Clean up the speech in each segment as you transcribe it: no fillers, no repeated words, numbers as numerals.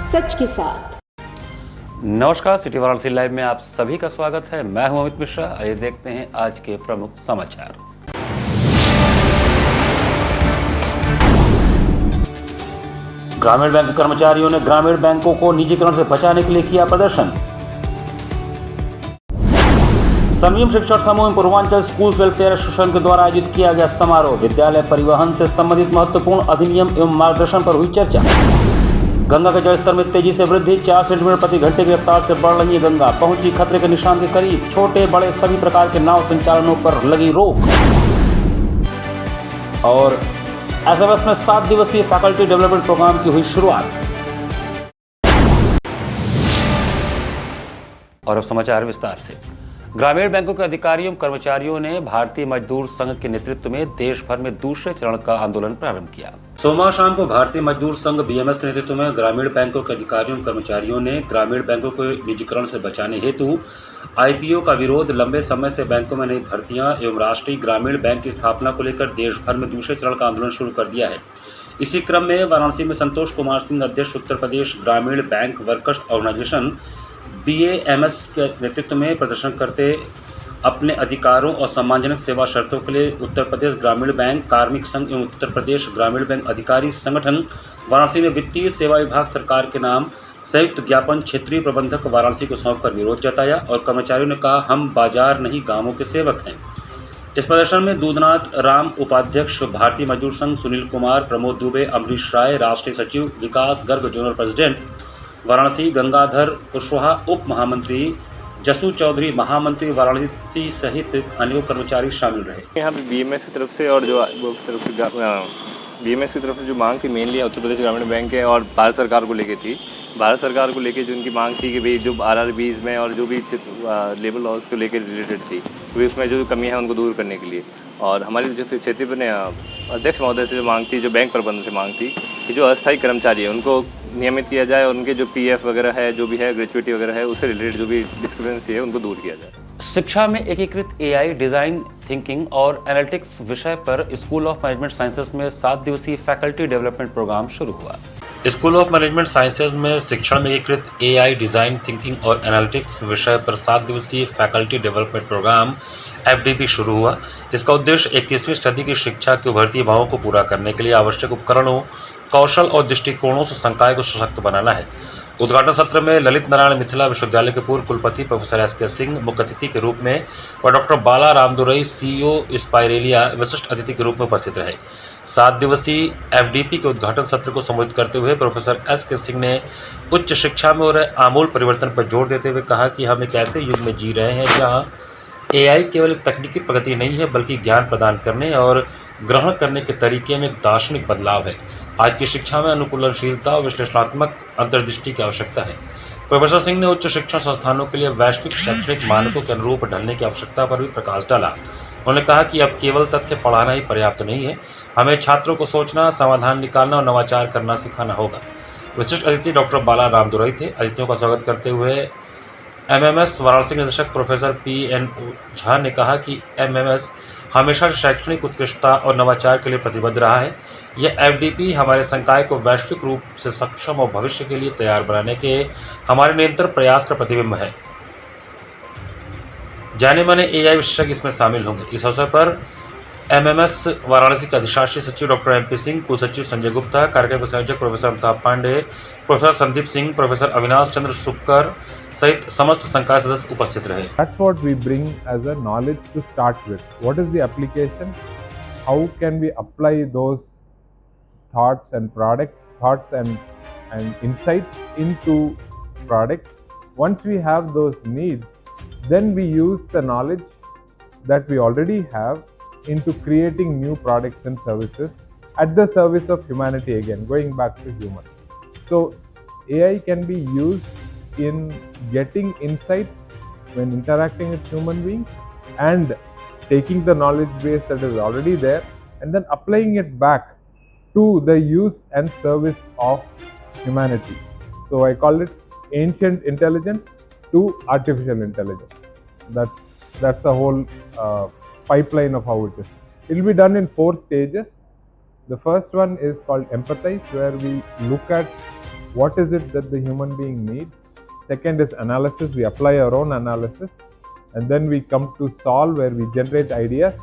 सच के साथ। नमस्कार, सिटी वाराणसी लाइव में आप सभी का स्वागत है। मैं हूं अमित मिश्रा। आइए देखते हैं आज के प्रमुख समाचार। ग्रामीण बैंक कर्मचारियों ने ग्रामीण बैंकों को निजीकरण से बचाने के लिए किया प्रदर्शन। संयम शिक्षण समूह पूर्वांचल स्कूल वेलफेयर एसोसिएशन के द्वारा आयोजित किया गया समारोह। विद्यालय परिवहन से संबंधित महत्वपूर्ण अधिनियम एवं मार्गदर्शन पर हुई चर्चा। गंगा के जलस्तर में तेजी से वृद्धि, 4 सेंटीमीटर प्रति घंटे की रफ्तार से बढ़ रही है गंगा, पहुंची खतरे के निशान के करीब। छोटे बड़े सभी प्रकार के नाव संचालनों पर लगी रोक। और एसएमएस में 7 दिवसीय फैकल्टी डेवलपमेंट प्रोग्राम की हुई शुरुआत। और अब समाचार विस्तार से। ग्रामीण बैंकों के अधिकारियों कर्मचारियों ने भारतीय मजदूर संघ के नेतृत्व में देश भर में दूसरे चरण का आंदोलन प्रारंभ किया। सोमवार शाम को भारतीय मजदूर संघ बीएमएस के नेतृत्व में ग्रामीण बैंकों के अधिकारियों कर्मचारियों ने ग्रामीण बैंकों को निजीकरण से बचाने हेतु आईपीओ का विरोध, लंबे समय से बैंकों में नई भर्तियां एवं राष्ट्रीय ग्रामीण बैंक की स्थापना को लेकर देश भर में दूसरे चरण का आंदोलन शुरू कर दिया है। इसी क्रम में वाराणसी में संतोष कुमार सिंह, अध्यक्ष उत्तर प्रदेश ग्रामीण बैंक वर्कर्स ऑर्गेनाइजेशन बीएएमएस के नेतृत्व में प्रदर्शन करते अपने अधिकारों और सम्मानजनक सेवा शर्तों के लिए उत्तर प्रदेश ग्रामीण बैंक कार्मिक संघ एवं उत्तर प्रदेश ग्रामीण बैंक अधिकारी संगठन वाराणसी में वित्तीय सेवा विभाग सरकार के नाम संयुक्त ज्ञापन क्षेत्रीय प्रबंधक वाराणसी को सौंपकर विरोध जताया। और कर्मचारियों ने कहा, हम बाजार नहीं गांवों के सेवक हैं। इस प्रदर्शन में दूधनाथ राम उपाध्यक्ष भारतीय मजदूर संघ, सुनील कुमार, प्रमोद दुबे, अमरीश राय राष्ट्रीय सचिव, विकास गर्ग जोनल प्रेसिडेंट वाराणसी, गंगाधर कुशवाहा उप महामंत्री, जसू चौधरी महामंत्री वाराणसी सहित अन्य कर्मचारी शामिल रहे। यहाँ पे बीएमएस की तरफ से और जो बीएमएस की तरफ से जो मांग थी मेनली उत्तर प्रदेश ग्रामीण बैंक है और भारत सरकार को लेके थी। भारत सरकार को लेके जो उनकी मांग थी कि भाई जो आरआरबीज में और जो भी लेबर लॉज को लेके रिलेटेड थी, तो उसमें जो कमी है उनको दूर करने के लिए। और हमारी जो क्षेत्रीय अध्यक्ष महोदय से जो मांग थी, जो बैंक प्रबंधन से मांग थी कि जो अस्थायी कर्मचारी है उनको नियमित किया जाए और उनके जो पीएफ वगैरह है, जो भी है ग्रेचुइटी वगैरह है, उससे रिलेटेड जो भी डिस्क्रिपेंसी है उनको दूर किया जाए। शिक्षा में एकीकृत एआई, डिजाइन थिंकिंग और एनालिटिक्स विषय पर स्कूल ऑफ मैनेजमेंट साइंसेज में 7 दिवसीय फैकल्टी डेवलपमेंट प्रोग्राम शुरू हुआ। स्कूल ऑफ मैनेजमेंट साइंसेज में शिक्षण में एकीकृत एआई, डिजाइन थिंकिंग और एनालिटिक्स विषय पर 7 दिवसीय फैकल्टी डेवलपमेंट प्रोग्राम एफडीपी शुरू हुआ। इसका उद्देश्य 21वीं सदी की शिक्षा की उभरती मांगों को पूरा करने के लिए आवश्यक उपकरणों, कौशल और दृष्टिकोणों से संकाय को सशक्त बनाना है। उद्घाटन सत्र में ललित नारायण मिथिला विश्वविद्यालय के पूर्व कुलपति प्रोफेसर एसके सिंह मुख्य अतिथि के रूप में और डॉक्टर बाला रामदुरई, सीईओ स्पाइरेलिया विशिष्ट अतिथि के रूप में उपस्थित रहे। 7 दिवसीय एफडीपी के उद्घाटन सत्र को संबोधित करते हुए प्रोफेसर एसके सिंह ने उच्च शिक्षा में हो रहे आमूल परिवर्तन पर जोर देते हुए कहा कि हम एक ऐसे युग में जी रहे हैं जहां एआई केवल एक तकनीकी प्रगति नहीं है, बल्कि ज्ञान प्रदान करने और ग्रहण करने के तरीके में एक दार्शनिक बदलाव है। आज की शिक्षा में अनुकूलनशीलता और विश्लेषणात्मक अंतर्दृष्टि की आवश्यकता है। प्रोफेसर सिंह ने उच्च शिक्षण संस्थानों के लिए वैश्विक शैक्षणिक मानकों के अनुरूप ढलने की आवश्यकता पर भी प्रकाश डाला। उन्होंने कहा कि अब केवल तथ्य पढ़ाना ही पर्याप्त नहीं है, हमें छात्रों को सोचना, समाधान निकालना और नवाचार करना सिखाना होगा। विशिष्ट अतिथि डॉक्टर बाला रामदुरई थे। अतिथियों का स्वागत करते हुए एमएमएस वाराणसी के निदेशक प्रोफेसर पीएन झा ने कहा कि एमएमएस हमेशा शैक्षणिक उत्कृष्टता और नवाचार के लिए प्रतिबद्ध रहा है। यह एफडीपी हमारे संकाय को वैश्विक रूप से सक्षम और भविष्य के लिए तैयार बनाने के हमारे निरंतर प्रयास का प्रतिबिंब है। जाने माने एआई विशेषज्ञ इसमें शामिल होंगे। इस अवसर पर एमएमएस वाराणसी के अधिशासी सचिव डॉक्टर एमपी सिंह, कुल सचिव संजय गुप्ता, कार्यक्रम के संयोजक professor Amitabh Pandey, professor Sandeep Singh, professor Avinash Chandra Sukkar सहित समस्त संकाय सदस्य उपस्थित रहे। That's what we bring as a knowledge to start with. What is the application? How can we apply those thoughts and products, thoughts and insights into products? Once we have those needs, then we use the knowledge that we already have into creating new products and services at the service of humanity again, going back to human. So AI can be used in getting insights when interacting with human beings and taking the knowledge base that is already there and then applying it back to the use and service of humanity. So I call it ancient intelligence to artificial intelligence. That's the whole pipeline of how it is. It will be done in 4 stages. The first one is called empathize, where we look at what is it that the human being needs. Second is analysis. We apply our own analysis, and then we come to solve, where we generate ideas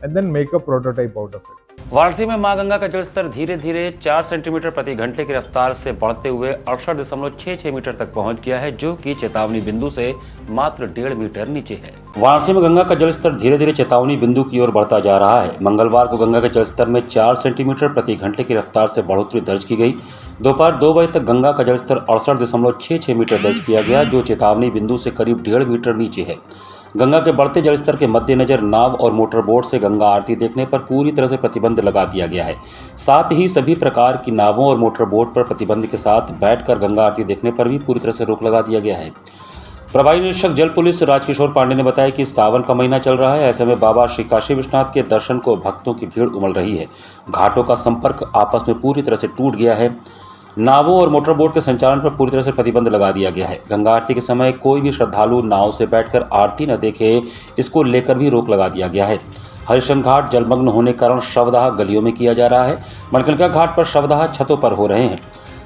and then make a prototype out of it. Varanasi में मां गंगा का जलस्तर धीरे धीरे 4 centimetre प्रति घंटे की रफ्तार से बढ़ते हुए 68.66 मीटर तक पहुंच गया है, जो कि चेतावनी बिंदु से मात्र 1.5 मीटर नीचे है। वाराणसी में गंगा का जलस्तर धीरे धीरे चेतावनी बिंदु की ओर बढ़ता जा रहा है। मंगलवार को गंगा के जलस्तर में 4 सेंटीमीटर प्रति घंटे की रफ्तार से बढ़ोतरी दर्ज की गई। दोपहर 2 बजे तक गंगा का जलस्तर 68.66 मीटर दर्ज किया गया, जो चेतावनी बिंदु से करीब 1.5 मीटर नीचे है। गंगा के बढ़ते जलस्तर के मद्देनजर नाव और मोटर बोट से गंगा आरती देखने पर पूरी तरह से प्रतिबंध लगा दिया गया है। साथ ही सभी प्रकार की नावों और मोटर बोट पर प्रतिबंध के साथ बैठकर गंगा आरती देखने पर भी पूरी तरह से रोक लगा दिया गया है। प्रभारी निरीक्षक जल पुलिस राजकिशोर पांडे ने बताया कि सावन का महीना चल रहा है, ऐसे में बाबा श्री काशी विश्वनाथ के दर्शन को भक्तों की भीड़ उमड़ रही है। घाटों का संपर्क आपस में पूरी तरह से टूट गया है। नावों और मोटर बोट के संचालन पर पूरी तरह से प्रतिबंध लगा दिया गया है। गंगा आरती के समय कोई भी श्रद्धालु नाव से बैठकर आरती न देखे, इसको लेकर भी रोक लगा दिया गया है। हरिश्चंद्र घाट जलमग्न होने के कारण शवदाह गलियों में किया जा रहा है। मणिकर्णिका घाट पर शवदाह छतों पर हो रहे हैं।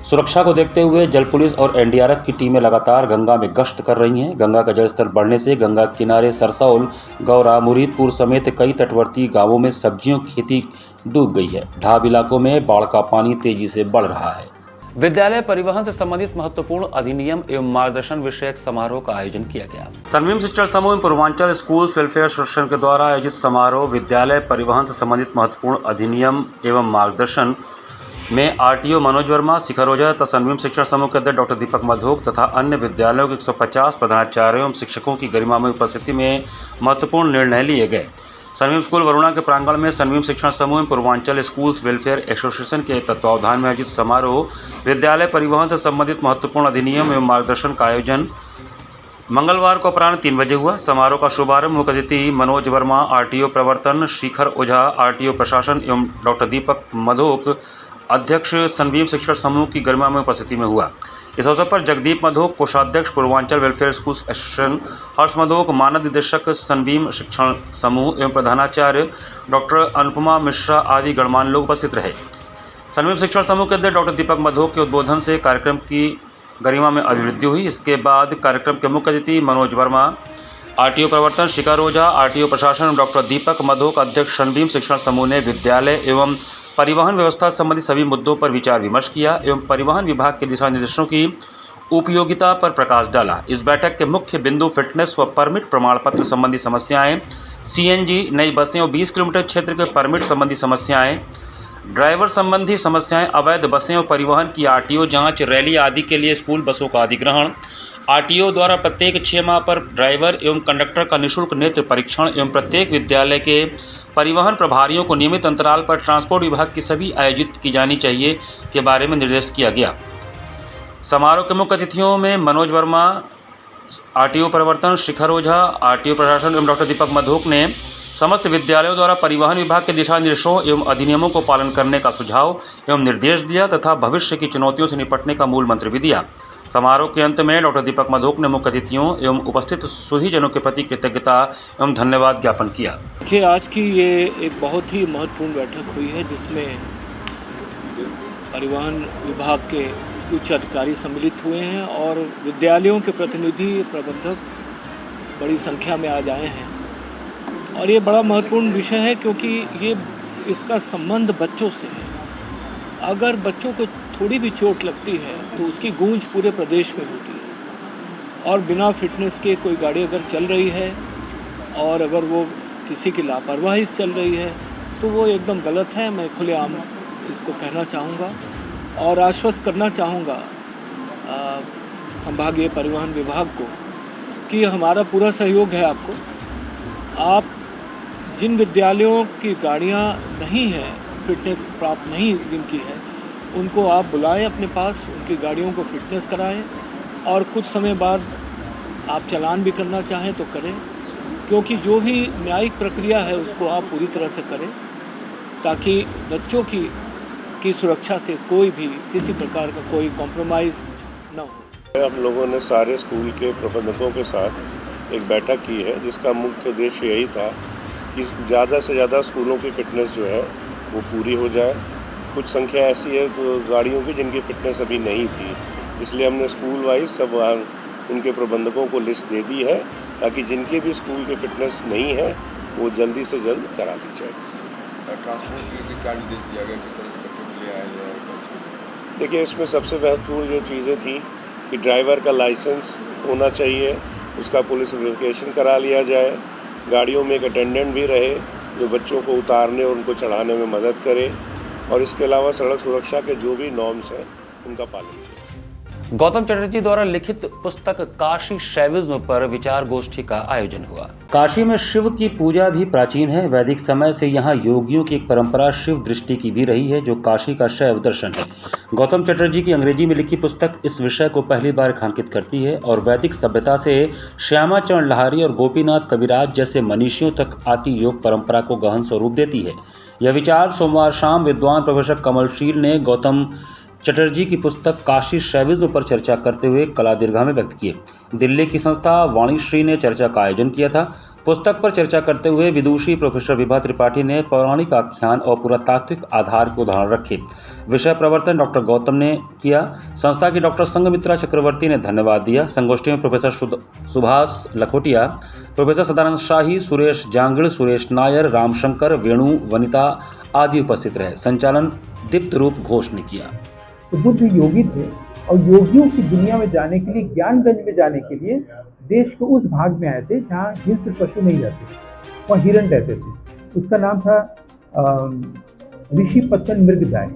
सुरक्षा को देखते हुए जल पुलिस और एनडीआरएफ की टीमें लगातार गंगा में गश्त कर रही हैं। गंगा का जलस्तर बढ़ने से गंगा किनारे सरसौल, गौरा, मुरीदपुर समेत कई तटवर्ती गांवों में सब्जियों की खेती डूब गई है। ढाब इलाकों में बाढ़ का पानी तेजी से बढ़ रहा है। विद्यालय परिवहन से संबंधित महत्वपूर्ण अधिनियम एवं मार्गदर्शन विषयक समारोह का आयोजन किया गया। संविम शिक्षण समूह पूर्वांचल स्कूल्स वेलफेयर एसोसिएशन के द्वारा आयोजित समारोह विद्यालय परिवहन से संबंधित महत्वपूर्ण अधिनियम एवं मार्गदर्शन में आरटीओ मनोज वर्मा, शिखर ओझा तथा संविम शिक्षण समूह के अध्यक्ष डॉक्टर दीपक मधोक तथा अन्य विद्यालयों के 150 प्रधानाचार्यों एवं शिक्षकों की गरिमामय उपस्थिति में महत्वपूर्ण निर्णय लिए गए। संविम स्कूल वरुणा के प्रांगण में संविम शिक्षण समूह पूर्वांचल स्कूल्स वेलफेयर एसोसिएशन के तत्वावधान में आयोजित समारोह विद्यालय परिवहन से संबंधित महत्वपूर्ण अधिनियम एवं मार्गदर्शन का आयोजन मंगलवार को अपराह्न 3 बजे हुआ। समारोह का शुभारंभ मुख्य अतिथि मनोज वर्मा, आरटीओ प्रवर्तन, शिखर ओझा, आरटीओ प्रशासन एवं डॉक्टर दीपक मधोक, अध्यक्ष संविम शिक्षण समूह की गरिमामय उपस्थिति में हुआ। इस अवसर पर जगदीप मधोक, कोषाध्यक्ष पूर्वांचल वेलफेयर स्कूल्स एसोसिएशन, हर्ष मधोक, मानद निदेशक संविम शिक्षण समूह एवं प्रधानाचार्य डॉक्टर अनुपमा मिश्रा आदि गणमान्य लोग उपस्थित रहे। संविम शिक्षण समूह के अध्यक्ष डॉक्टर दीपक मधोक के उद्बोधन से कार्यक्रम की गरिमा में अभिवृद्धि हुई। इसके बाद कार्यक्रम के मुख्य अतिथि मनोज वर्मा, आरटीओ प्रवर्तन, शिखर ओझा, आरटीओ प्रशासन डॉक्टर दीपक मधोक, अध्यक्ष संविम शिक्षण समूह ने विद्यालय एवं परिवहन व्यवस्था संबंधी सभी मुद्दों पर विचार विमर्श किया एवं परिवहन विभाग के दिशा निर्देशों की उपयोगिता पर प्रकाश डाला। इस बैठक के मुख्य बिंदु फिटनेस व परमिट प्रमाण पत्र संबंधी समस्याएं, सीएनजी नई बसें और 20 किलोमीटर क्षेत्र के परमिट संबंधी समस्याएं, ड्राइवर संबंधी समस्याएं, अवैध बसें और परिवहन की आरटीओ जांच, रैली आदि के लिए स्कूल बसों का अधिग्रहण, आरटीओ द्वारा प्रत्येक 6 माह पर ड्राइवर एवं कंडक्टर का निःशुल्क नेत्र परीक्षण एवं प्रत्येक विद्यालय के परिवहन प्रभारियों को नियमित अंतराल पर ट्रांसपोर्ट विभाग की सभी आयोजित की जानी चाहिए के बारे में निर्देश किया गया। समारोह के मुख्य अतिथियों में मनोज वर्मा, आरटीओ प्रवर्तन, शिखर ओझा, आरटीओ प्रशासन एवं डॉक्टर दीपक मधोक ने समस्त विद्यालयों द्वारा परिवहन विभाग के दिशा निर्देशों एवं अधिनियमों को पालन करने का सुझाव एवं निर्देश दिया तथा भविष्य की चुनौतियों से निपटने का मूल मंत्र भी दिया। समारोह के अंत में डॉक्टर दीपक मधोक ने मुख्य अतिथियों एवं उपस्थित सुधीजनों के प्रति कृतज्ञता एवं धन्यवाद ज्ञापन किया। देखिए, आज की ये एक बहुत ही महत्वपूर्ण बैठक हुई है जिसमें परिवहन विभाग के उच्च अधिकारी सम्मिलित हुए हैं और विद्यालयों के प्रतिनिधि, प्रबंधक बड़ी संख्या में आज आए हैं। और ये बड़ा महत्वपूर्ण विषय है क्योंकि ये इसका संबंध बच्चों से है। अगर बच्चों को थोड़ी भी चोट लगती है तो उसकी गूंज पूरे प्रदेश में होती है। और बिना फिटनेस के कोई गाड़ी अगर चल रही है और अगर वो किसी की लापरवाही से चल रही है तो वो एकदम गलत है। मैं खुलेआम इसको कहना चाहूँगा और आश्वस्त करना चाहूँगा संभागीय परिवहन विभाग को कि हमारा पूरा सहयोग है आपको। आप जिन विद्यालयों की गाड़ियाँ नहीं हैं, फिटनेस प्राप्त नहीं जिनकी है, उनको आप बुलाएं अपने पास, उनकी गाड़ियों को फिटनेस कराएं और कुछ समय बाद आप चालान भी करना चाहें तो करें, क्योंकि जो भी न्यायिक प्रक्रिया है उसको आप पूरी तरह से करें ताकि बच्चों की सुरक्षा से कोई भी किसी प्रकार का कोई कॉम्प्रोमाइज़ न हो। हम लोगों ने सारे स्कूल के प्रबंधकों के साथ एक बैठक की है जिसका मुख्य उद्देश्य यही था कि ज़्यादा से ज़्यादा स्कूलों की फ़िटनेस जो है वो पूरी हो जाए कुछ संख्या ऐसी है तो गाड़ियों की जिनकी फ़िटनेस अभी नहीं थी, इसलिए हमने स्कूल वाइज सब वाहन उनके प्रबंधकों को लिस्ट दे दी है, ताकि जिनकी भी स्कूल की फ़िटनेस नहीं है वो जल्दी से जल्द करा दी जाए। ट्रांसपोर्ट के लिए क्या निर्देश दिया गया, किस तरह से बच्चों को ले आया जाए? देखिए, इसमें सबसे महत्वपूर्ण जो चीज़ें थी कि ड्राइवर का लाइसेंस होना चाहिए, उसका पुलिस वेरिफिकेशन करा लिया जाए, गाड़ियों में एक अटेंडेंट भी रहे जो बच्चों को उतारने और उनको चढ़ाने में मदद करे, और इसके अलावा सड़क सुरक्षा के जो भी नॉर्म्स हैं उनका पालन करें। गौतम चटर्जी द्वारा लिखित पुस्तक काशी शैविज्म पर विचार गोष्ठी का आयोजन हुआ। काशी में शिव की पूजा भी प्राचीन है। वैदिक समय से यहाँ योगियों की एक परंपरा शिव दृष्टि की भी रही है, जो काशी का शैव दर्शन है। गौतम चटर्जी की अंग्रेजी में लिखी पुस्तक इस विषय को पहली बार रेखांकित करती है और वैदिक सभ्यता से श्यामाचरण लाहिरी और गोपीनाथ कविराज जैसे मनीषियों तक आती योग परंपरा को गहन स्वरूप देती है। यह विचार सोमवार शाम विद्वान प्रोफेसर कमलशील ने गौतम चटर्जी की पुस्तक काशी शैविज्म पर चर्चा करते हुए कला दीर्घा में व्यक्त किए। दिल्ली की संस्था वाणीश्री ने चर्चा का आयोजन किया था। पुस्तक पर चर्चा करते हुए विदुषी प्रोफेसर विभा त्रिपाठी ने पौराणिक आख्यान और पुरातात्विक आधार के उदाहरण रखे। विषय प्रवर्तन डॉक्टर गौतम ने किया। संस्था की डॉक्टर संगमित्रा चक्रवर्ती ने धन्यवाद दिया। संगोष्ठी में प्रोफेसर सुभाष लखोटिया, प्रोफेसर सदानंद शाही, सुरेश जांगड़, सुरेश नायर, रामशंकर, वेणु, वनिता आदि उपस्थित रहे। संचालन दीप्त रूप घोष ने किया। तो बुद्ध योगी थे और योगियों की दुनिया में जाने के लिए, ज्ञानगंज में जाने के लिए देश के उस भाग में आए थे जहाँ हिंस्र पशु नहीं रहते, वहाँ हिरण रहते थे। उसका नाम था ऋषिपत्तन मृगदाय।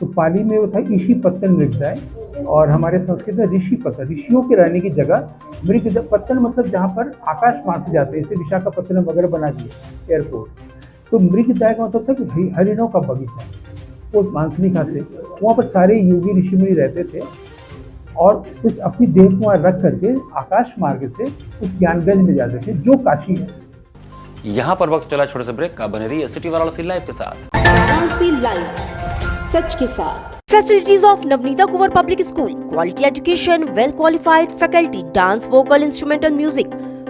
तो पाली में वो था ईशीपत्तन मृगदाय, और हमारे संस्कृत में ऋषिपत्तन, ऋषियों के रहने की जगह। मृगपत्तन मतलब जहाँ पर आकाश मार्ग से जाते हैं, इसे विशाखापत्तनम वगैरह बना दिए एयरपोर्ट। तो मृगदाय का मतलब था कि हरिणों का बगीचा, वो मांस नहीं खाते। वहाँ पर सारे योगी ऋषि मुनि रहते थे और उस अपनी देह को वहाँ रख करके आकाश मार्ग से उस ज्ञानगंज में जाते थे, जो काशी है। यहाँ पर वक्त चला छोटे से ब्रेक का। बने रहिए सिटी वाराणसी लाइव के साथ। वाराणसी लाइव, सच के साथ। Facilities of Navneeta Kuwar Public School: quality education, well qualified faculty, dance, vocal, instrumental music,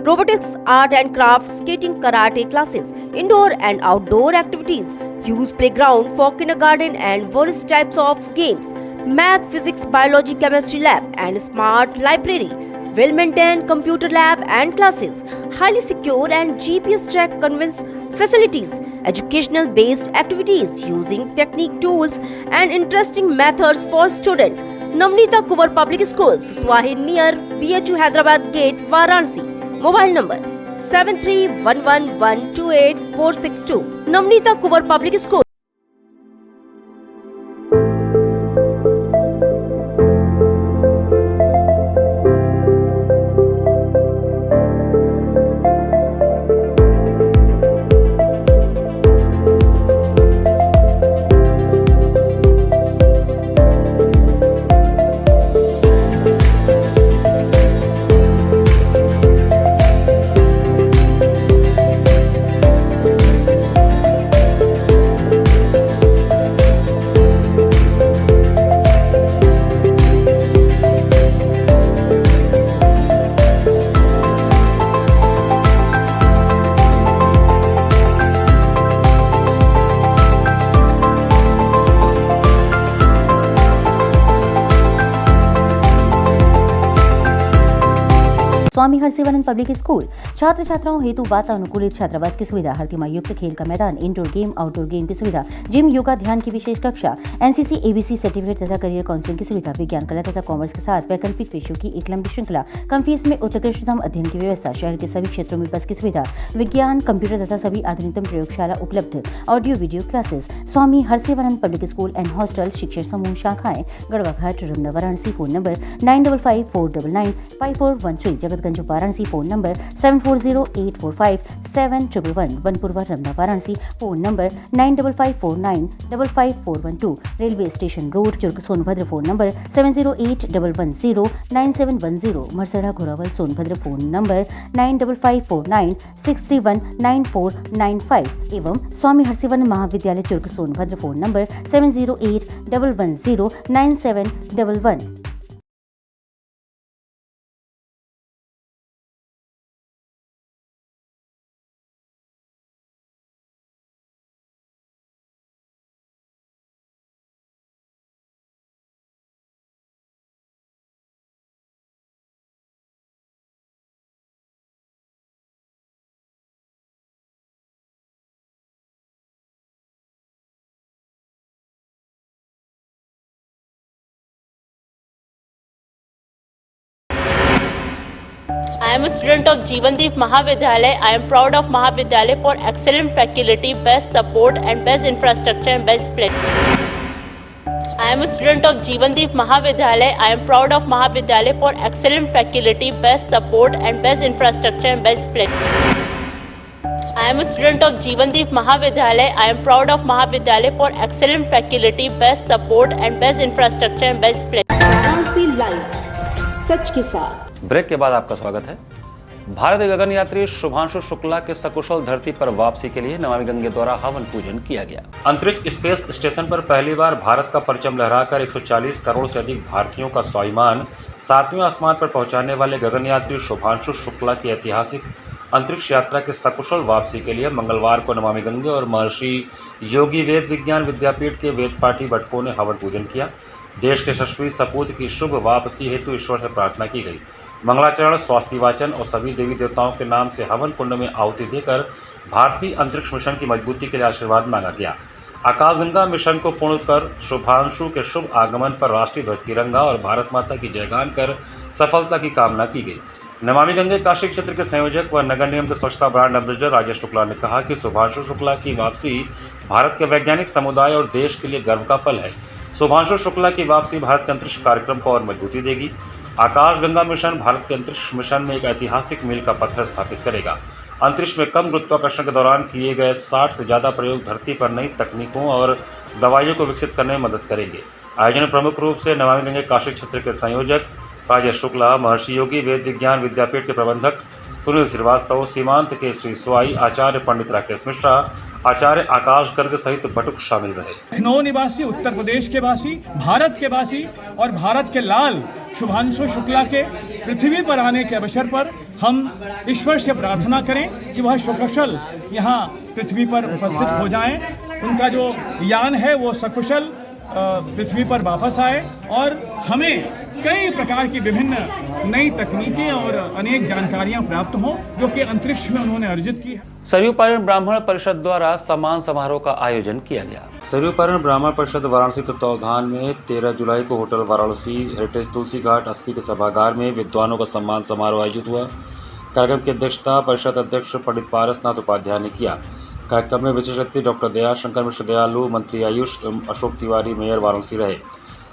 robotics, art and crafts, skating, karate classes, indoor and outdoor activities. Use playground for kindergarten and various types of games. Math, physics, biology, chemistry lab and smart library. Well-maintained computer lab and classes. Highly secure and GPS track convince facilities. Educational based activities using technique tools and interesting methods for students. Navneeta Kuwar Public Schools, Swahid near BHU Hyderabad Gate, Varanasi. Mobile number 7311128462. Navneeta Kuwar Public School. Swami Harsivanand public school छात्र छात्राओं हेतु वातानुकूलित छात्रावास की सुविधा, हर तिमाही युक्त खेल का मैदान, इंडोर गेम आउटडोर गेम की सुविधा, जिम, योगा, ध्यान की विशेष कक्षा, एनसीसी एबीसी सर्टिफिकेट तथा करियर काउंसलिंग की सुविधा, विज्ञान, कला तथा कॉमर्स के साथ वैकल्पिक विषयों की एक लंबी श्रृंखला, कम फीस में उत्कृष्टतम अध्ययन की व्यवस्था, शहर के सभी क्षेत्रों में बस की सुविधा, विज्ञान, कंप्यूटर तथा सभी आधुनिकतम प्रयोगशाला उपलब्ध, audio video classes. Swami Harsivanand public school and hostel, शिक्षण समूह शाखाएं Garhwa Ghat, Ramna, Varanasi. Phone number 9554995413, Jagatganj Varanasi. Phone number 7408457111, Vanpurwa, Ramna, Varanasi. Phone number 9554955412, railway station road, Churk, Sonbhadra. Phone number 7081109710, Marsada, Ghorawal, Sonbhadra. Phone number 954963199495 एवं स्वामी हरसिवानंद महाविद्यालय, Churk, Sonbhadra. Phone number 7081109711। am a student of Jeevandeep Mahavidyalaya. I am proud of Mahavidyalaya for excellent faculty, best support and best infrastructure and best place. I am a student of Jeevandeep Mahavidyalaya. I am proud of Mahavidyalaya for excellent faculty, best support and best infrastructure and best place. I am a student of Jeevandeep Mahavidyalaya. I am proud of Mahavidyalaya for excellent faculty, best support and best infrastructure and best place. Varanasi live सच के साथ। Break के बाद आपका स्वागत है। भारतीय गगन यात्री शुभांशु शुक्ला के सकुशल धरती पर वापसी के लिए नमामि गंगे द्वारा हवन पूजन किया गया। अंतरिक्ष स्पेस स्टेशन पर पहली बार भारत का परचम लहराकर 140 करोड़ से अधिक भारतीयों का स्वाभिमान 7वें आसमान पर पहुंचाने वाले गगन यात्री शुभांशु शुक्ला की ऐतिहासिक अंतरिक्ष यात्रा के सकुशल वापसी के लिए मंगलवार को नमामि गंगे और महर्षि योगी वेद विज्ञान विद्यापीठ के वेद पाठी भटकों ने हवन पूजन किया। देश के यशस्वी सपूत की शुभ वापसी हेतु ईश्वर से प्रार्थना की गई। मंगलाचरण, स्वास्ति वाचन और सभी देवी देवताओं के नाम से हवन कुंड में आहुति देकर भारतीय अंतरिक्ष मिशन की मजबूती के लिए आशीर्वाद मांगा गया। आकाशगंगा मिशन को पूर्ण कर शुभांशु के शुभ आगमन पर राष्ट्रीय ध्वज तिरंगा और भारत माता की जयगान कर सफलता की कामना की गई। नमामि गंगे काशी क्षेत्र के संयोजक व नगर निगम के स्वच्छता ब्रांड एम्बेसडर राजेश शुक्ला ने कहा कि शुभांशु शुक्ला की वापसी भारत के वैज्ञानिक समुदाय और देश के लिए गर्व का पल है। शुभांशु शुक्ला की वापसी भारत के अंतरिक्ष कार्यक्रम को और मजबूती देगी। आकाशगंगा मिशन भारत के अंतरिक्ष मिशन में एक ऐतिहासिक मील का पत्थर स्थापित करेगा। अंतरिक्ष में कम गुरुत्वाकर्षण के दौरान किए गए 60 से ज़्यादा प्रयोग धरती पर नई तकनीकों और दवाइयों को विकसित करने में मदद करेंगे। आयोजन में प्रमुख रूप से नमामि गंगे काशी क्षेत्र के संयोजक राजेश शुक्ला, महर्षि योगी वेद विज्ञान विद्यापीठ के प्रबंधक सुनील श्रीवास्तव, सीमांत के श्री स्वाई, आचार्य पंडित राकेश मिश्रा, आचार्य आकाश गर्ग सहित बटुक शामिल रहे। लखनऊ निवासी, उत्तर प्रदेश के वासी, भारत के वासी और भारत के लाल शुभांशु शुक्ला के पृथ्वी पर आने के अवसर पर हम ईश्वर से प्रार्थना करें कि वह सकुशल यहाँ पृथ्वी पर उपस्थित हो जाएं। उनका जो यान है वो सकुशल पृथ्वी पर वापस आए और हमें कई प्रकार की विभिन्न नई तकनीकें और अनेक जानकारियां प्राप्त हों जो कि अंतरिक्ष में उन्होंने अर्जित की है। सरयू पारण ब्राह्मण परिषद द्वारा सम्मान समारोह का आयोजन किया गया। सरयू पारण ब्राह्मण परिषद वाराणसी तत्वावधान में 13 जुलाई को होटल वाराणसी हेरिटेज तुलसी घाट 80 के सभागार में विद्वानों का सम्मान समारोह आयोजित हुआ। कार्यक्रम की अध्यक्षता परिषद अध्यक्ष पंडित पारसनाथ उपाध्याय ने किया। कार्यक्रम में विशिष्ट अतिथि डॉक्टर दया शंकर मिश्र दयालु, मंत्री आयुष एवं अशोक तिवारी मेयर वाराणसी रहे।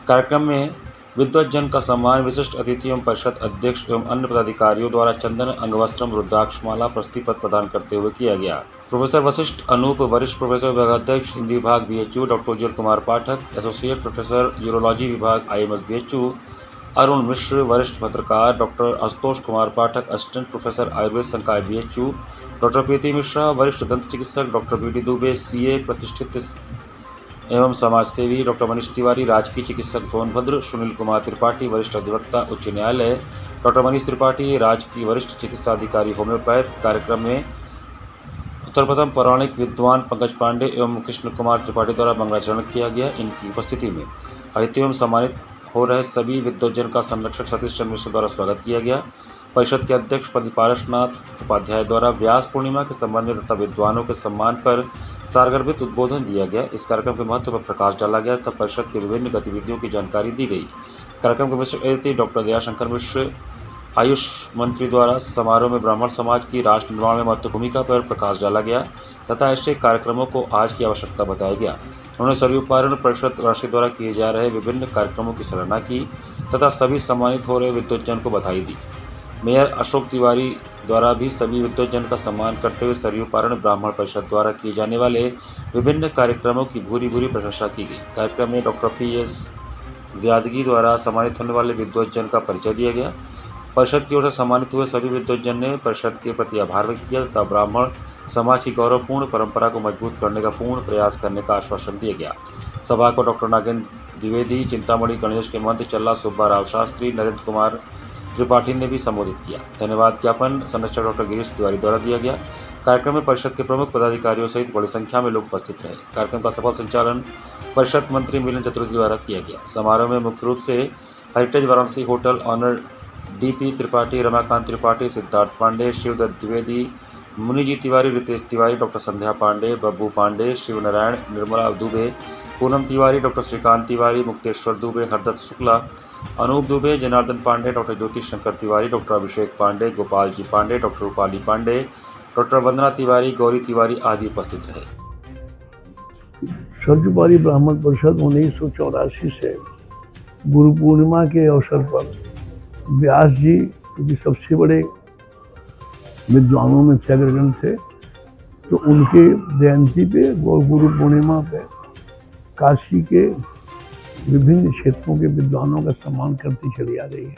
कार्यक्रम में विद्वज्जन का सम्मान विशिष्ट अतिथि एवं परिषद अध्यक्ष एवं अन्य पदाधिकारियों द्वारा चंदन, अंगवस्त्रम, रुद्राक्षमाला, प्रशस्ति पत्र प्रदान करते हुए किया गया। प्रोफेसर वशिष्ठ अनूप, वरिष्ठ प्रोफेसर विभागाध्यक्ष हिंदी विभाग BHU, doctor Ujjwal Kumar Pathak, associate professor urology विभाग IMS BHU, अरुण मिश्र, वरिष्ठ पत्रकार doctor Ashutosh Kumar Pathak, assistant professor Ayurveda संकाय BHU, डॉक्टर प्रीति मिश्रा, वरिष्ठ दंत चिकित्सक डॉक्टर BD दुबे, CA, प्रतिष्ठित एवं समाजसेवी डॉक्टर मनीष तिवारी, राजकीय चिकित्सक सोनभद्र, सुनील कुमार त्रिपाठी, वरिष्ठ अधिवक्ता उच्च न्यायालय डॉक्टर मनीष त्रिपाठी, राजकीय वरिष्ठ चिकित्सा अधिकारी होम्योपैथ। कार्यक्रम में सर्वप्रथम पौराणिक विद्वान पंकज पांडे एवं कृष्ण कुमार त्रिपाठी द्वारा मंगलाचरण किया गया। इनकी उपस्थिति में अतिथियों में सम्मानित हो रहे सभी विद्वज्जन का संरक्षक सतीश चंद्र मिश्र द्वारा स्वागत किया गया। परिषद के अध्यक्ष पंडित पारसनाथ उपाध्याय द्वारा व्यास पूर्णिमा के संबंध में तथा विद्वानों के सम्मान पर सारगर्भित उद्बोधन दिया गया। इस कार्यक्रम के महत्व पर प्रकाश डाला गया तथा परिषद की विभिन्न गतिविधियों की जानकारी दी गई। कार्यक्रम के विशिष्ट अतिथि डॉक्टर दया शंकर मिश्र आयुष मंत्री द्वारा समारोह में ब्राह्मण समाज की राष्ट्र निर्माण में महत्वपूर्ण भूमिका पर प्रकाश डाला गया तथा ऐसे कार्यक्रमों को आज की आवश्यकता बताया गया। उन्होंने सरयू पारण परिषद राशि द्वारा किए जा रहे विभिन्न कार्यक्रमों की सराहना की तथा सभी सम्मानित हो रहे विद्वज्जन को बधाई दी। मेयर अशोक तिवारी द्वारा भी सभी विद्वज्जन का सम्मान करते हुए सरयू पारण ब्राह्मण परिषद द्वारा किए जाने वाले विभिन्न कार्यक्रमों की भूरी भूरी प्रशंसा की गई। कार्यक्रम में डॉक्टर PS व्यादगी द्वारा सम्मानित होने वाले विद्वज्जन का परिचय दिया गया। परिषद की ओर से सम्मानित हुए सभी विद्वज्जन ने परिषद के प्रति आभार व्यक्त किया तथा ब्राह्मण समाज की गौरवपूर्ण परंपरा को मजबूत करने का पूर्ण प्रयास करने का आश्वासन दिया गया। सभा को डॉक्टर नागेंद्र द्विवेदी, चिंतामणि गणेश के मंत्री चल्ला सुब्बा राव शास्त्री, नरेंद्र कुमार त्रिपाठी ने भी संबोधित किया। धन्यवाद ज्ञापन संरक्षक डॉक्टर गिरीश तिवारी द्वारा दिया गया। कार्यक्रम में परिषद के प्रमुख पदाधिकारियों सहित बड़ी संख्या में लोग उपस्थित रहे। कार्यक्रम का सफल संचालन परिषद मंत्री मिलन चतुर्वेदी द्वारा किया गया। समारोह में मुख्य रूप से heritage Varanasi hotel owner DP Tripathi, Ramakant Tripathi, Siddharth Pandey, Shivdutt Dwivedi, Muniji Tiwari, Ritesh Tiwari, doctor Sandhya Pandey, Babbu Pandey, Shivnarayan, Nirmala Dubey, Poonam Tiwari, doctor Shrikant Tiwari, Mukteshwar Dubey, Hardatt Shukla, Anoop Dubey, Janardan Pandey, doctor Jyoti Shankar Tiwari, doctor Abhishek Pandey, Gopal ji Pandey, doctor Rupali Pandey, doctor Vandana Tiwari, Gauri Tiwari आदि उपस्थित रहे। सब्जबारी ब्राह्मण परिषद 1984 से गुरु पूर्णिमा के अवसर पर व्यास जी, क्योंकि सबसे बड़े विद्वानों में से अग्रगण्य थे, तो उनके जयंती पे और गुरु पूर्णिमा पे काशी के विभिन्न क्षेत्रों के विद्वानों का सम्मान करती चली आ रही है।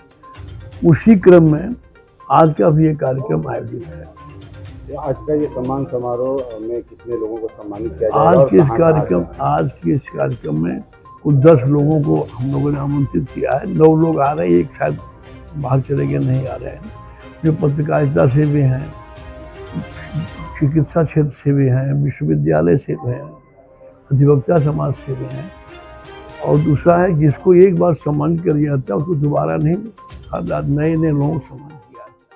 उसी क्रम में आज का भी ये कार्यक्रम आयोजित है। आज का ये सम्मान समारोह में कितने लोगों को सम्मानित किया जाएगा? आज के इस कार्यक्रम में कुछ 10 लोगों को हम लोगों ने आमंत्रित किया है। 9 लोग आ रहे हैं, एक शायद बाहर चले गए, नहीं आ रहे हैं, जो पत्रकारिता से भी हैं, चिकित्सा क्षेत्र से भी हैं, विश्वविद्यालय से भी हैं, अधिवक्ता समाज से भी हैं। और दूसरा है, जिसको एक बार सम्मानित कर दिया जाता है उसको दोबारा नहीं, नए नए लोगों को सम्मान किया।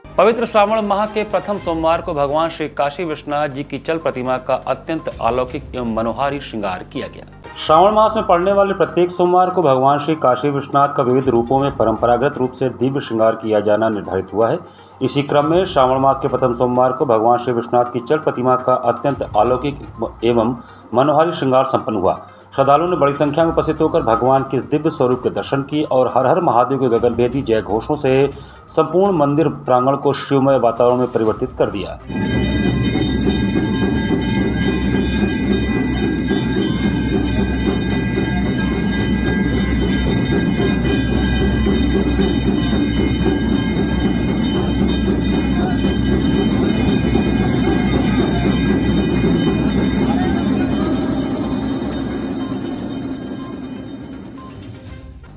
पवित्र श्रावण माह के प्रथम सोमवार को भगवान श्री काशी विश्वनाथ जी की चल प्रतिमा का अत्यंत अलौकिक एवं मनोहारी श्रृंगार किया गया। श्रावण मास में पड़ने वाले प्रत्येक सोमवार को भगवान श्री काशी विश्वनाथ का विविध रूपों में परंपरागत रूप से दिव्य श्रृंगार किया जाना निर्धारित हुआ है। इसी क्रम में श्रावण मास के प्रथम सोमवार को भगवान श्री विश्वनाथ की चल प्रतिमा का अत्यंत अलौकिक एवं मनोहारी श्रृंगार संपन्न हुआ। श्रद्धालुओं ने बड़ी संख्या में उपस्थित होकर भगवान के दिव्य स्वरूप के दर्शन किए और हर हर महादेव के गगनभेदी जय घोषों से संपूर्ण मंदिर प्रांगण को शिवमय वातावरण में परिवर्तित कर दिया।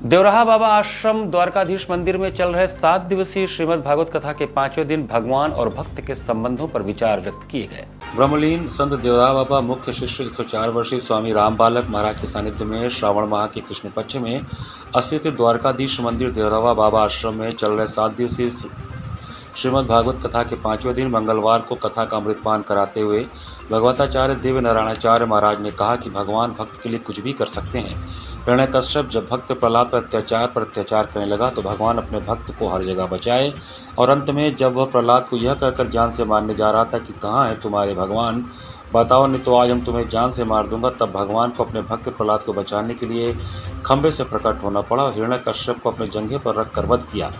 देवराहा बाबा आश्रम द्वारकाधीश मंदिर में चल रहे 7 दिवसीय श्रीमद् भागवत कथा के 5वें दिन भगवान और भक्त के संबंधों पर विचार व्यक्त किए गए। ब्रह्मलीन संत देवराहा बाबा मुख्य शिष्य 104 वर्षीय स्वामी राम बालक महाराज के सानिध्य में श्रावण माह के कृष्ण पक्ष में स्थित द्वारकाधीश मंदिर देवराहा बाबा आश्रम में चल रहे 7 दिवसीय श्रीमद् भागवत कथा के 5वें दिन मंगलवार को कथा का अमृतपान कराते हुए भगवताचार्य देव नारायणाचार्य महाराज ने कहा कि भगवान भक्त के लिए कुछ भी कर सकते हैं। हिरण्यकश्यप जब भक्त प्रहलाद पर अत्याचार करने लगा तो भगवान अपने भक्त को हर जगह बचाए और अंत में जब वह प्रहलाद को यह कहकर जान से मारने जा रहा था कि कहाँ है तुम्हारे भगवान, बताओ नहीं तो आज हम तुम्हें जान से मार दूंगा, तब भगवान को अपने भक्त प्रहलाद को बचाने के लिए खंभे से प्रकट होना पड़ा और हिरण्यकश्यप को अपने जंघे पर रख कर वध किया,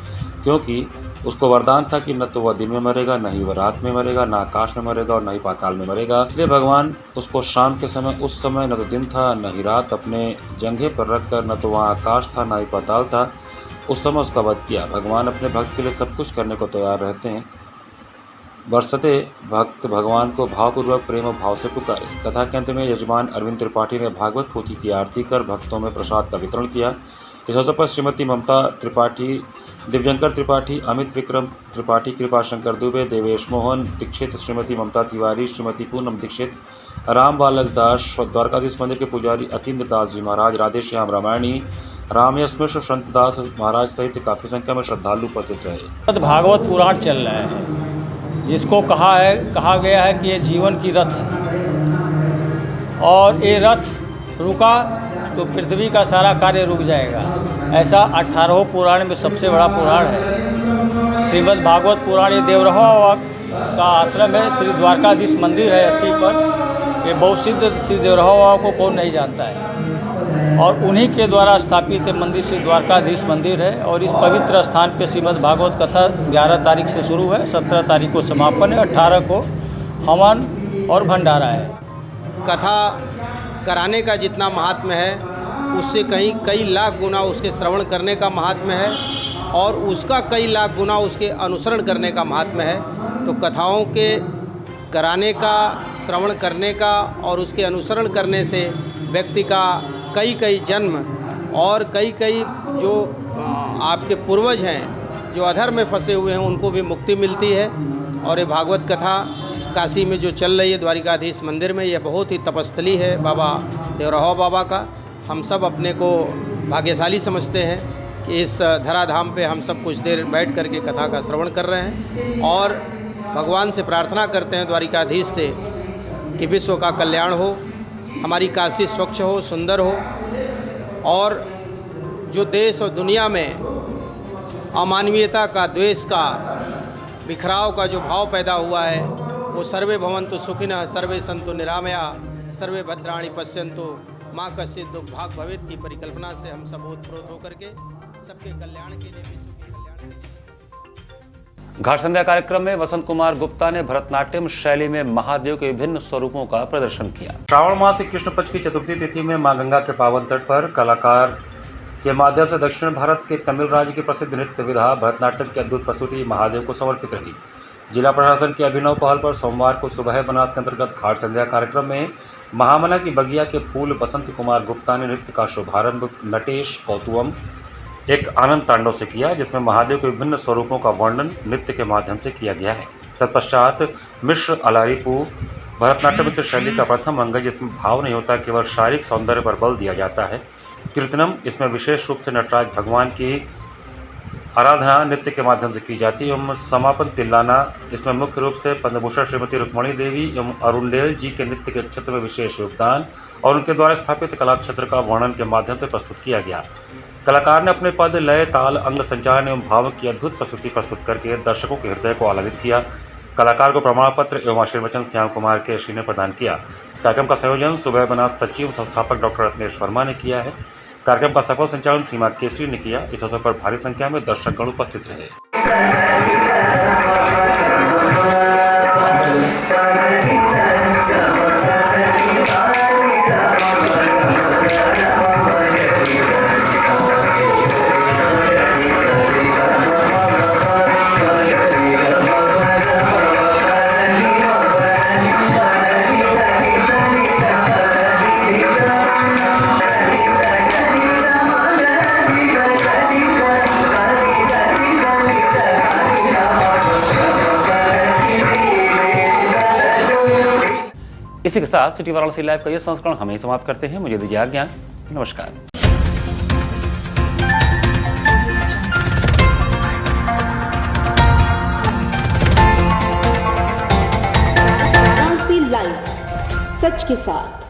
क्योंकि उसको वरदान था कि न तो वह दिन में मरेगा, न ही वह रात में मरेगा, न आकाश में मरेगा और न ही पाताल में मरेगा। इसलिए भगवान उसको शाम के समय, उस समय न तो दिन था न ही रात, अपने जंघे पर रखकर न तो वहाँ आकाश था न ही पाताल था, उस समय उसका वध किया। भगवान अपने भक्त के लिए सब कुछ करने को तैयार रहते हैं। बरसते भक्त भगवान को भावपूर्वक प्रेम और भाव से पुकारे। कथा के अंत में यजमान अरविंद त्रिपाठी ने भागवत पोथी की आरती कर भक्तों में प्रसाद का वितरण किया। इस अवसर पर श्रीमती ममता त्रिपाठी, दिव्यंकर त्रिपाठी, अमित विक्रम त्रिपाठी, कृपाशंकर दुबे, देवेश मोहन दीक्षित, श्रीमती ममता तिवारी, श्रीमती पूनम दीक्षित, राम बालक दास, द्वारकाधीश मंदिर के पुजारी अतीन्द्र दास जी महाराज, राधेश्याम रामायणी, रामयश मिश्र, संत दास महाराज सहित काफ़ी संख्या में श्रद्धालु उपस्थित रहे। भागवत पुराण चल रहा है, जिसको कहा गया है कि ये जीवन की रथ है और ये रथ रुका तो पृथ्वी का सारा कार्य रुक जाएगा। ऐसा 18 पुराण में सबसे बड़ा पुराण है श्रीमद् भागवत पुराण। ये देवराहा का आश्रम है, श्री द्वारकाधीश मंदिर है अस्सी पर। ये बहुत सिद्ध श्री देवराहा को कौन नहीं जानता है और उन्हीं के द्वारा स्थापित मंदिर श्री द्वारकाधीश मंदिर है। और इस पवित्र स्थान पे श्रीमद् भागवत कथा 11 तारीख से शुरू है, 17 तारीख को समापन है, 18 को हवन और भंडारा है। कथा कराने का जितना महात्म्य है उससे कई लाख गुना उसके श्रवण करने का महात्म्य है और उसका कई लाख गुना उसके अनुसरण करने का महात्म्य है। तो कथाओं के कराने का, श्रवण करने का और उसके अनुसरण करने से व्यक्ति का कई जन्म और कई जो आपके पूर्वज हैं जो अधर में फंसे हुए हैं उनको भी मुक्ति मिलती है। और ये भागवत कथा काशी में जो चल रही है द्वारिकाधीश मंदिर में, यह बहुत ही तपस्थली है बाबा देवराहा बाबा का। हम सब अपने को भाग्यशाली समझते हैं कि इस धराधाम पे हम सब कुछ देर बैठ कर के कथा का श्रवण कर रहे हैं और भगवान से प्रार्थना करते हैं द्वारिकाधीश से कि विश्व का कल्याण हो, हमारी काशी स्वच्छ हो, सुंदर हो, और जो देश और दुनिया में अमानवीयता का, द्वेष का, बिखराव का जो भाव पैदा हुआ है, वो सर्वे भवन्तु सुखिनः सर्वे सन्तु निरामयाः सर्वे भद्राणि पश्यन्तु माँ कश्चित् दुर्भाग् भवेत् की परिकल्पना से हम सब ओतप्रोत होकर के सबके कल्याण के लिए, विश्व के कल्याण के लिए। घाट संध्या कार्यक्रम में वसंत कुमार गुप्ता ने भरतनाट्यम शैली में महादेव के विभिन्न स्वरूपों का प्रदर्शन किया। श्रावण मास की कृष्ण पक्ष की चतुर्थी तिथि में मां गंगा के पावन तट पर कलाकार के माध्यम से दक्षिण भारत के तमिल राज्य की प्रसिद्ध नृत्य विधा भरतनाट्यम की अद्भुत प्रस्तुति महादेव को समर्पित रही। जिला प्रशासन की अभिनव पहल पर सोमवार को सुबह बनास के अंतर्गत घाट संध्या कार्यक्रम में महामना की बगिया के फूल बसंत कुमार गुप्ता ने नृत्य का शुभारंभ नटेश कौतुअम एक आनंद तांडव से किया, जिसमें महादेव के विभिन्न स्वरूपों का वर्णन नृत्य के माध्यम से किया गया है। तत्पश्चात मिश्र अलारीपू भरतनाट्यम नृत्य शैली का प्रथम अंग, जिसमें भाव नहीं होता, केवल शारीरिक सौंदर्य पर बल दिया जाता है। कीर्तनम, इसमें विशेष रूप से नटराज भगवान की आराधना नृत्य के माध्यम से की जाती है। एवं समापन तिल्लाना, इसमें मुख्य रूप से पद्मभूषण श्रीमती रुक्मणी देवी एवं अरुणदेव जी के नृत्य के क्षेत्र में विशेष योगदान और उनके द्वारा स्थापित कला क्षेत्र का वर्णन के माध्यम से प्रस्तुत किया गया। कलाकार ने अपने पद, लय, ताल, अंग संचालन एवं भाव की अद्भुत प्रस्तुति प्रस्तुत करके दर्शकों के हृदय को आह्लादित किया। कलाकार को प्रमाण पत्र एवं आशीर्वचन श्याम कुमार केशरी ने प्रदान किया। कार्यक्रम का संयोजन सुबह बनास सचिव संस्थापक डॉक्टर रत्नेश वर्मा ने किया है। कार्यक्रम का सफल संचालन सीमा केसरी ने किया। इस अवसर पर भारी संख्या में दर्शकगण उपस्थित रहे। इसी के साथ सिटी वाराणसी लाइव का यह संस्करण हमें समाप्त करते हैं। मुझे दीजिए आज्ञा। नमस्कार। वाराणसी लाइव, सच के साथ।